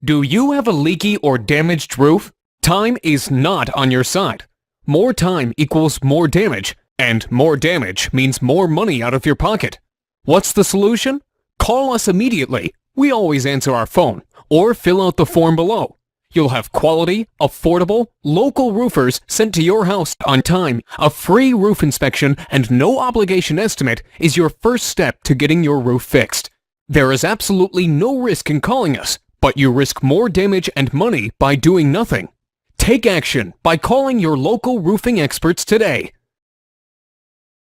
Do you have a leaky or damaged roof? Time is not on your side. More time equals more damage, and more damage means more money out of your pocket. What's the solution? Call us immediately. We always answer our phone, or fill out the form below. You'll have quality, affordable, local roofers sent to your house on time. A free roof inspection and no obligation estimate is your first step to getting your roof fixed. There is absolutely no risk in calling us, but you risk more damage and money by doing nothing. Take action by calling your local roofing experts today.